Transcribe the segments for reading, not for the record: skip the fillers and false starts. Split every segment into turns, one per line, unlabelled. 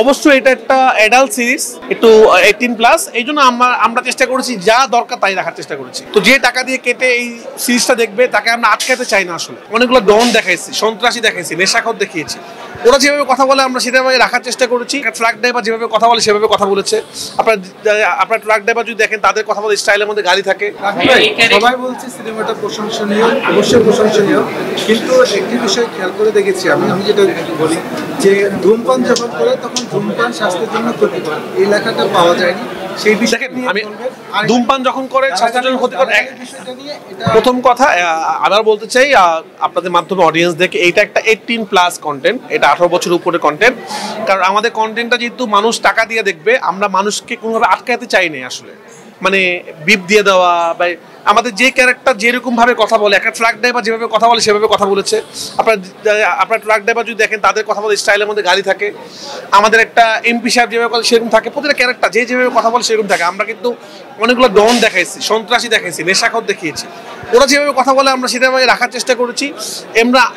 অবশ্যই এটা একটা অ্যাডাল্ট সিরিজ, একটু 18+। এই জন্য আমরা চেষ্টা করেছি যা দরকার তাই রাখার চেষ্টা করেছি। তো যে টাকা দিয়ে কেটে এই সিরিজটা দেখবে তাকে আমরা আটকাতে চাই না। আসলে অনেকগুলো ডন দেখাইছি, সন্ত্রাসী দেখাইছি, নেশাখোর দেখিয়েছি। ওরা যেভাবে কথা বলে আমরা সেভাবে রাখার চেষ্টা করেছি। ট্রাক ড্রাইভার যেভাবে কথা বলে সেভাবে কথা বলেছে। আপনার ট্রাক ড্রাইভার যদি দেখেন তাদের কথা বলে স্টাইলের মধ্যে গাড়ি থাকে।
সবাই বলছে সিনেমাটা প্রশংসনীয়, অবশ্যই প্রশংসনীয়, কিন্তু একটি বিষয় খেয়াল করে দেখেছি আমি যেটা বলি যে ধূমপান যখন করে তখন ধূমপান স্বাস্থ্যের জন্য ক্ষতিকর, এই লেখাটা পাওয়া যায়নি। সেই বিষয়ে
আমি ধূমপান যখন করে স্বাস্থ্যের জন্য ক্ষতিকর। প্রথম কথা আবার বলতে চাই আপনাদের মাধ্যমে অডিয়েন্সদেরকে, এইটা একটা 18+ কন্টেন্ট, এটা 18 বছর উপরে কন্টেন্ট। কারণ আমাদের কন্টেন্টটা যেহেতু মানুষ টাকা দিয়ে দেখবে, আমরা মানুষকে কোনোভাবে আটকাতে চাই না। আসলে মানে বিপ দিয়ে দেওয়া বা আমাদের যে ক্যারেক্টার যেরকম ভাবে কথা বলে, একটা ট্রাক ড্রাইভার যেভাবে কথা বলে সেভাবে কথা বলেছে। আপনার ট্রাক ড্রাইভার যদি দেখেন তাদের কথা বলে স্টাইলের মধ্যে গাড়ি থাকে। আমাদের একটা এমপি সাহেব যেভাবে কথা সেরকম থাকে, প্রতিটা ক্যারেক্টার যেভাবে কথা বলে সেরকম থাকে। আমরা কিন্তু অনেকগুলো ডন দেখাইছি, সন্ত্রাসী দেখাইছি, নেশাখোর দেখিয়েছি। ওরা যেভাবে কথা বলে আমরা সেভাবে রাখার চেষ্টা করেছি।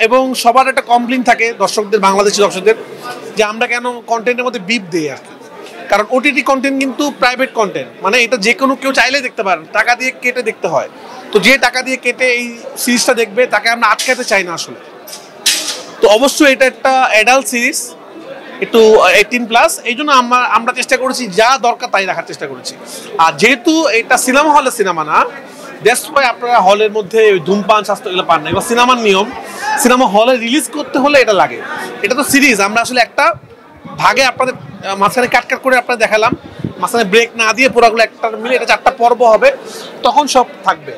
এবং সবার একটা কমপ্লেইন থাকে দর্শকদের, বাংলাদেশি দর্শকদের, যে আমরা কেন কন্টেন্টের মধ্যে বিপ দিই আর কি। কারণ ওটিটি কন্টেন্ট কিন্তু প্রাইভেট কন্টেন্ট, মানে এটা যে কোনো কেউ চাইলে দেখতে পারেন, টাকা দিয়ে কেটে দেখতে হয়। তো যে টাকা দিয়ে কেটে এই সিরিজটা দেখবে তাকে আমরা আটকাতে চাই না আসলে। তো অবশ্যই এটা একটা অ্যাডাল্ট সিরিজ, একটু 18+। এই জন্য আমরা চেষ্টা করেছি যা দরকার তাই রাখার চেষ্টা করেছি। আর যেহেতু এটা সিনেমা হলের সিনেমা না, দ্যাটস ওয়াই আপনারা হলের মধ্যে ধূমপান স্বাস্থ্য এগুলো পান না। এবার সিনেমার নিয়ম, সিনেমা হলে রিলিজ করতে হলে এটা লাগে। এটা তো সিরিজ, আমরা আসলে একটা ভাগে আপনাদের মাঝখানে কাট করে আপনাদের দেখালাম, মাঝখানে ব্রেক না দিয়ে পুরোগুলো একটা মিলে এটা 4টা পর্ব হবে, তখন সব থাকবে।